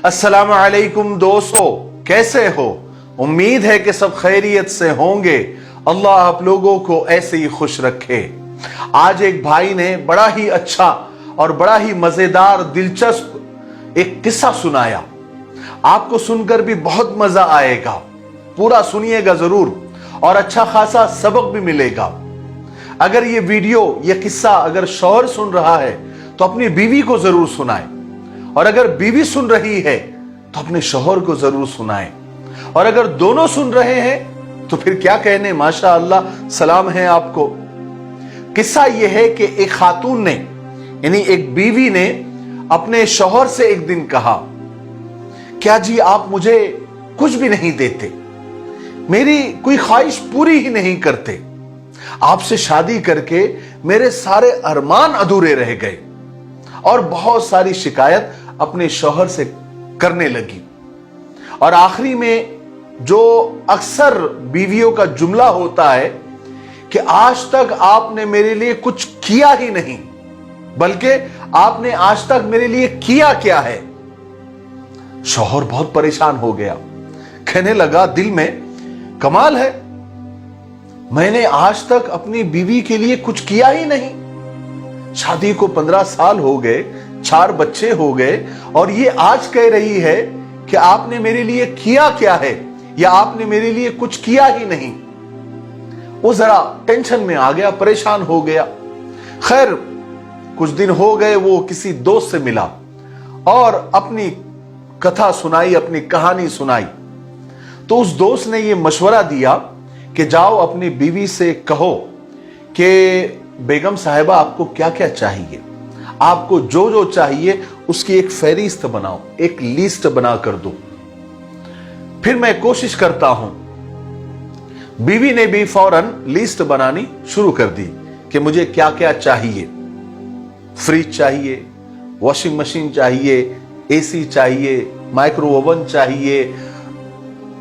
अस्सलाम अलैकुम दोस्तों, कैसे हो? उम्मीद है कि सब खैरियत से होंगे। अल्लाह आप लोगों को ऐसे ही खुश रखे। आज एक भाई ने बड़ा ही अच्छा और बड़ा ही मजेदार दिलचस्प एक किस्सा सुनाया। आपको सुनकर भी बहुत मजा आएगा, पूरा सुनिएगा जरूर और अच्छा खासा सबक भी मिलेगा। अगर ये वीडियो ये किस्सा अगर शौहर सुन रहा है तो अपनी बीवी को जरूर सुनाए, और अगर बीवी सुन रही है तो अपने शौहर को जरूर सुनाए, और अगर दोनों सुन रहे हैं तो फिर क्या कहने, माशा अल्लाह, सलाम है आपको। किस्सा यह है कि एक खातून ने यानी एक बीवी ने अपने शौहर से एक दिन कहा, क्या जी आप मुझे कुछ भी नहीं देते, मेरी कोई ख्वाहिश पूरी ही नहीं करते, आपसे शादी करके मेरे सारे अरमान अधूरे रह गए। और बहुत सारी शिकायत अपने शौहर से करने लगी। और आखिरी में जो अक्सर बीवियों का जुमला होता है कि आज तक आपने मेरे लिए कुछ किया ही नहीं, बल्कि आपने आज तक मेरे लिए किया क्या है। शौहर बहुत परेशान हो गया, कहने लगा दिल में, कमाल है, मैंने आज तक अपनी बीवी के लिए कुछ किया ही नहीं। शादी को 15 साल हो गए, 4 बच्चे हो गए, और ये आज कह रही है कि आपने मेरे लिए किया क्या है, या आपने मेरे लिए कुछ किया ही नहीं। वो जरा टेंशन में आ गया, परेशान हो गया। खैर कुछ दिन हो गए, वो किसी दोस्त से मिला और अपनी कथा सुनाई, अपनी कहानी सुनाई। तो उस दोस्त ने ये मशवरा दिया कि जाओ अपनी बीवी से कहो कि बेगम साहिबा आपको क्या क्या चाहिए, आपको जो जो चाहिए उसकी एक फहरिस्त बनाओ, एक लिस्ट बना कर दो, फिर मैं कोशिश करता हूं। बीवी ने भी फौरन लिस्ट बनानी शुरू कर दी कि मुझे क्या क्या चाहिए। फ्रिज चाहिए, वॉशिंग मशीन चाहिए, एसी चाहिए, माइक्रो ओवन चाहिए,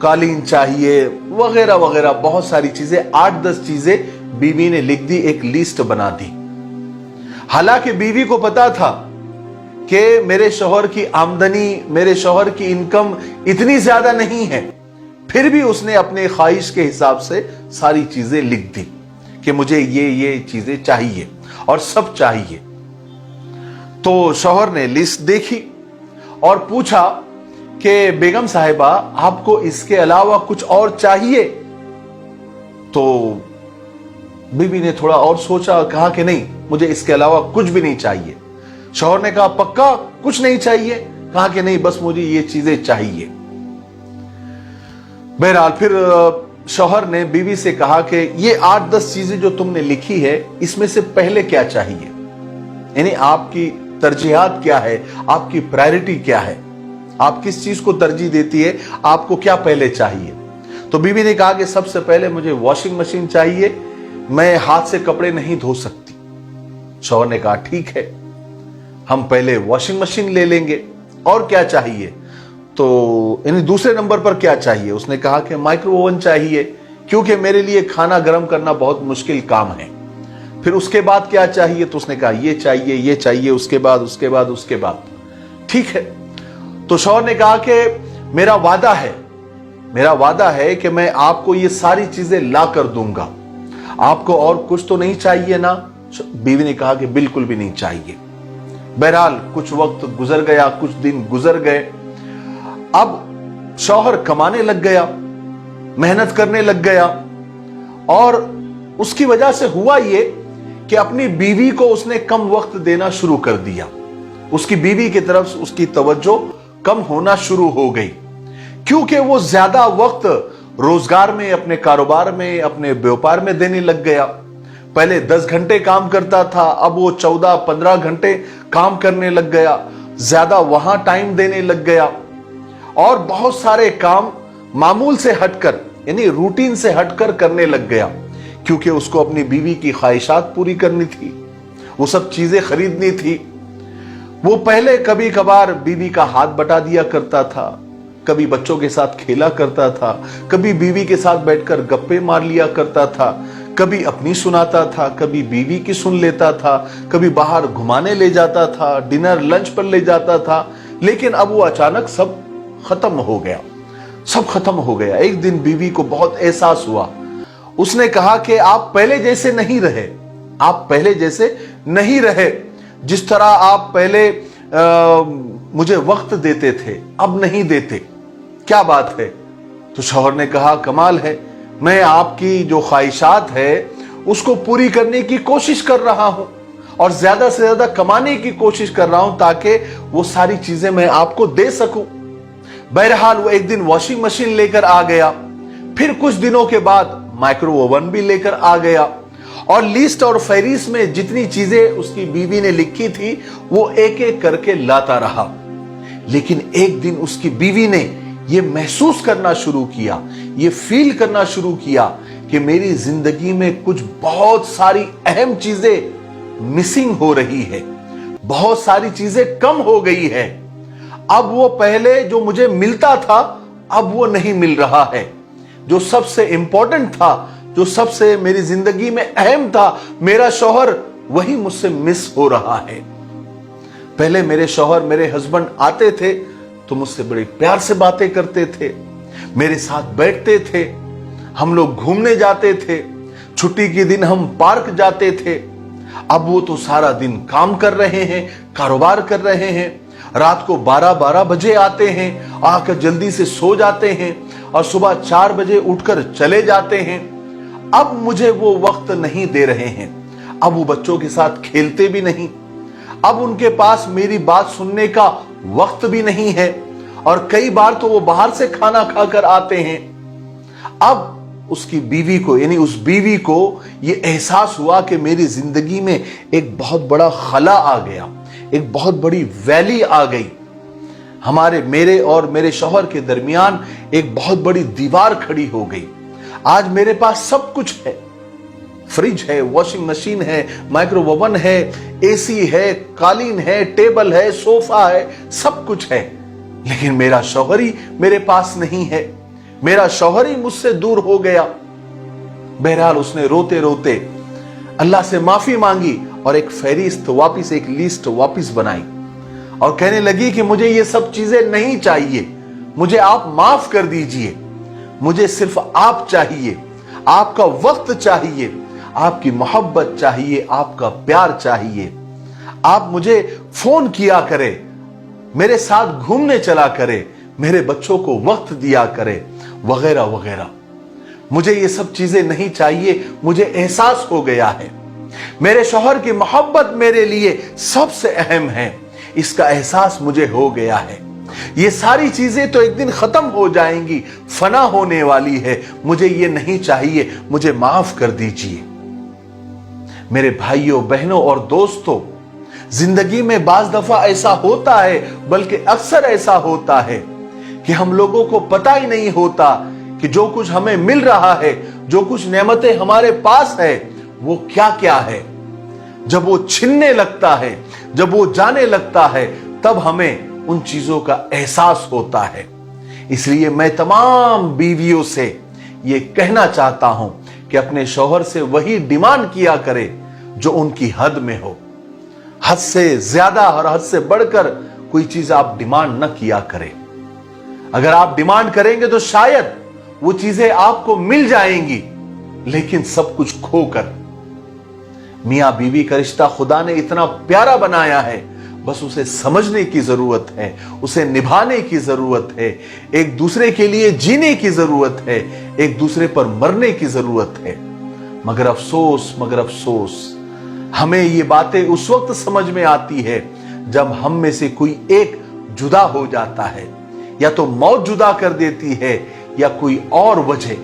कालीन चाहिए, वगैरह वगैरह बहुत सारी चीजें, 8-10 चीजें बीवी ने लिख दी, एक लिस्ट बना दी। हालांकि बीवी को पता था कि मेरे शौहर की आमदनी, मेरे शौहर की इनकम इतनी ज्यादा नहीं है, फिर भी उसने अपने ख्वाहिश के हिसाब से सारी चीजें लिख दी कि मुझे ये चीजें चाहिए और सब चाहिए। तो शौहर ने लिस्ट देखी और पूछा कि बेगम साहिबा आपको इसके अलावा कुछ और चाहिए? तो बीवी ने थोड़ा और सोचा, कहा कि नहीं, मुझे इसके अलावा कुछ भी नहीं चाहिए। शौहर ने कहा, पक्का कुछ नहीं चाहिए? कहा कि नहीं, बस मुझे ये चीजें चाहिए। बहरहाल फिर शौहर ने बीवी से कहा कि ये 8-10 चीजें जो तुमने लिखी है, इसमें से पहले क्या चाहिए, यानी आपकी तरजीहात क्या है, आपकी प्रायोरिटी क्या है, आप किस चीज को तरजीह देती है, आपको क्या पहले चाहिए। तो बीवी ने कहा कि सबसे पहले मुझे वॉशिंग मशीन चाहिए, मैं हाथ से कपड़े नहीं धो सकती। शौहर ने कहा ठीक है, हम पहले वॉशिंग मशीन ले लेंगे। और क्या चाहिए? तो यानी दूसरे नंबर पर क्या चाहिए? उसने कहा कि माइक्रो ओवन चाहिए, क्योंकि मेरे लिए खाना गर्म करना बहुत मुश्किल काम है। फिर उसके बाद क्या चाहिए? तो उसने कहा ये चाहिए, ये चाहिए, उसके बाद उसके बाद उसके बाद। ठीक है। तो शौहर ने कहा कि मेरा वादा है कि मैं आपको ये सारी चीजें ला कर दूंगा, आपको और कुछ तो नहीं चाहिए ना? बीवी ने कहा कि बिल्कुल भी नहीं चाहिए। बहरहाल कुछ वक्त गुजर गया, कुछ दिन गुजर गए। अब शौहर कमाने लग गया, मेहनत करने लग गया, और उसकी वजह से हुआ ये कि अपनी बीवी को उसने कम वक्त देना शुरू कर दिया। उसकी बीवी की तरफ उसकी तवज्जो कम होना शुरू हो गई, क्योंकि वो ज्यादा वक्त रोजगार में, अपने कारोबार में, अपने व्यापार में देने लग गया। पहले 10 घंटे काम करता था, अब वो 14-15 घंटे काम करने लग गया, ज्यादा वहां टाइम देने लग गया, और बहुत सारे काम मामूल से हटकर यानी रूटीन से हटकर करने लग गया, क्योंकि उसको अपनी बीवी की ख्वाहिशात पूरी करनी थी, वो सब चीजें खरीदनी थी। वो पहले कभी कभार बीवी का हाथ बटा दिया करता था, कभी बच्चों के साथ खेला करता था, कभी बीवी के साथ बैठकर गप्पे मार लिया करता था, कभी अपनी सुनाता था, कभी बीवी की सुन लेता था, कभी बाहर घुमाने ले जाता था, डिनर लंच पर ले जाता था, लेकिन अब वो अचानक सब खत्म हो गया, सब खत्म हो गया। एक दिन बीवी को बहुत एहसास हुआ। उसने कहा कि आप पहले जैसे नहीं रहे, आप पहले जैसे नहीं रहे। जिस तरह आप पहले मुझे वक्त देते थे, अब नहीं देते, क्या बात है? तो शौहर ने कहा, कमाल है, मैं आपकी जो ख्वाहिशात है उसको पूरी करने की कोशिश कर रहा हूं और ज्यादा से ज्यादा कमाने की कोशिश कर रहा हूं ताकि वो सारी चीजें मैं आपको दे सकूं। बहरहाल वो एक दिन वॉशिंग मशीन लेकर आ गया, फिर कुछ दिनों के बाद माइक्रो ओवन भी लेकर आ गया, और लिस्ट और फहरिस्त में जितनी चीजें उसकी बीवी ने लिखी थी वो एक एक करके लाता रहा। लेकिन एक दिन उसकी बीवी ने ये महसूस करना शुरू किया, ये फील करना शुरू किया कि मेरी जिंदगी में कुछ बहुत सारी अहम चीजें मिसिंग हो रही है, बहुत सारी चीजें कम हो गई है। अब वो पहले जो मुझे मिलता था अब वो नहीं मिल रहा है। जो सबसे इंपॉर्टेंट था, जो सबसे मेरी जिंदगी में अहम था, मेरा शौहर, वही मुझसे मिस हो रहा है। पहले मेरे शौहर, मेरे हस्बैंड आते थे तो मुझसे बड़े प्यार से बातें करते थे, मेरे साथ बैठते थे, हम लोग घूमने जाते थे, छुट्टी के दिन हम पार्क जाते थे। अब वो तो सारा दिन काम कर रहे हैं, कारोबार कर रहे हैं, रात को 12-12 बजे आते हैं, आकर जल्दी से सो जाते हैं और सुबह 4 बजे उठकर चले जाते हैं। अब मुझे वो वक्त नहीं दे रहे हैं, अब वो बच्चों के साथ खेलते भी नहीं, अब उनके पास मेरी बात सुनने का वक्त भी नहीं है, और कई बार तो वो बाहर से खाना खाकर आते हैं। अब उसकी बीवी को, यानी उस बीवी को ये एहसास हुआ कि मेरी जिंदगी में एक बहुत बड़ा खला आ गया, एक बहुत बड़ी वैली आ गई। मेरे और मेरे शौहर के दरमियान एक बहुत बड़ी दीवार खड़ी हो गई। आज मेरे पास सब कुछ है, फ्रिज है, वॉशिंग मशीन है, माइक्रो ओवन है, एसी है, कालीन है, टेबल है, सोफा है, सब कुछ है, लेकिन मेरा शौहर ही मेरे पास नहीं है, मेरा शौहर ही मुझसे दूर हो गया। बहरहाल उसने रोते रोते अल्लाह से माफी मांगी और एक फहरिस्त वापिस, एक लिस्ट वापिस बनाई और कहने लगी कि मुझे ये सब चीजें नहीं चाहिए, मुझे आप माफ कर दीजिए, मुझे सिर्फ आप चाहिए, आपका वक्त चाहिए, आपकी मोहब्बत चाहिए, आपका प्यार चाहिए। आप मुझे फोन किया करे, मेरे साथ घूमने चला करे, मेरे बच्चों को वक्त दिया करे, वगैरह वगैरह। मुझे ये सब चीजें नहीं चाहिए, मुझे एहसास हो गया है मेरे शौहर की मोहब्बत मेरे लिए सबसे अहम है, इसका एहसास मुझे हो गया है। ये सारी चीजें तो एक दिन खत्म हो जाएंगी, फना होने वाली है, मुझे ये नहीं चाहिए, मुझे माफ कर दीजिए। मेरे भाइयों, बहनों और दोस्तों, जिंदगी में बाज दफा ऐसा होता है, बल्कि अक्सर ऐसा होता है कि हम लोगों को पता ही नहीं होता कि जो कुछ हमें मिल रहा है, जो कुछ नेमतें हमारे पास है, वो क्या क्या है। जब वो छिनने लगता है, जब वो जाने लगता है, तब हमें उन चीजों का एहसास होता है। इसलिए मैं तमाम बीवियों से ये कहना चाहता हूं कि अपने शौहर से वही डिमांड किया करे जो उनकी हद में हो। हद से ज्यादा और हद से बढ़कर कोई चीज आप डिमांड न किया करें। अगर आप डिमांड करेंगे तो शायद वो चीजें आपको मिल जाएंगी, लेकिन सब कुछ खोकर। मियां बीवी का रिश्ता खुदा ने इतना प्यारा बनाया है, बस उसे समझने की जरूरत है, उसे निभाने की जरूरत है, एक दूसरे के लिए जीने की जरूरत है, एक दूसरे पर मरने की जरूरत है। मगर अफसोस हमें ये बातें उस वक्त समझ में आती है जब हम में से कोई एक जुदा हो जाता है, या तो मौत जुदा कर देती है या कोई और वजह।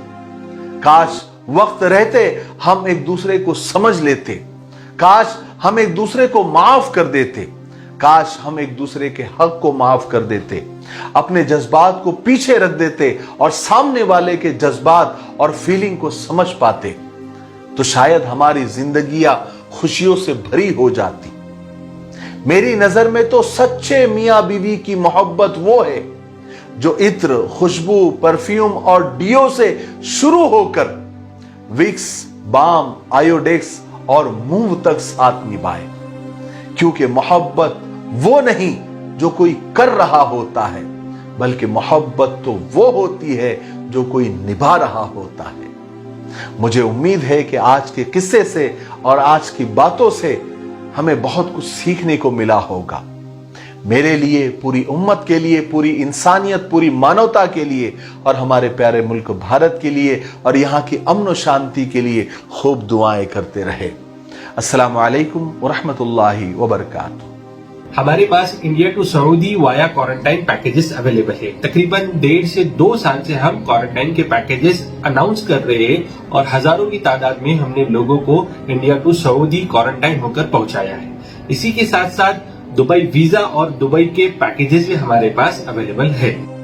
काश वक्त रहते हम एक दूसरे को समझ लेते, काश हम एक दूसरे को माफ कर देते, काश हम एक दूसरे के हक को माफ कर देते, अपने जज्बात को पीछे रख देते और सामने वाले के जज्बात और फीलिंग को समझ पाते, तो शायद हमारी जिंदगियां खुशियों से भरी हो जाती। मेरी नजर में तो सच्चे मियां बीवी की मोहब्बत वो है जो इत्र, खुशबू, परफ्यूम और डियो से शुरू होकर विक्स, बाम, आयोडेक्स और मूव तक साथ निभाए। क्योंकि मोहब्बत वो नहीं जो कोई कर रहा होता है, बल्कि मोहब्बत तो वो होती है जो कोई निभा रहा होता है। मुझे उम्मीद है कि आज के किस्से से और आज की बातों से हमें बहुत कुछ सीखने को मिला होगा। मेरे लिए, पूरी उम्मत के लिए, पूरी इंसानियत, पूरी मानवता के लिए और हमारे प्यारे मुल्क भारत के लिए और यहाँ की अमन और शांति के लिए खूब दुआएं करते रहे। अस्सलामु अलैकुम व रहमतुल्लाहि व बरकातुहू। हमारे पास India to Saudi via quarantine packages available है। तकरीबन 1.5 से 2 साल से हम क्वारंटाइन के पैकेजेस अनाउंस कर रहे हैं और हजारों की तादाद में हमने लोगों को इंडिया टू सऊदी क्वारंटाइन होकर पहुंचाया है। इसी के साथ साथ दुबई वीजा और दुबई के पैकेजेस भी हमारे पास अवेलेबल है।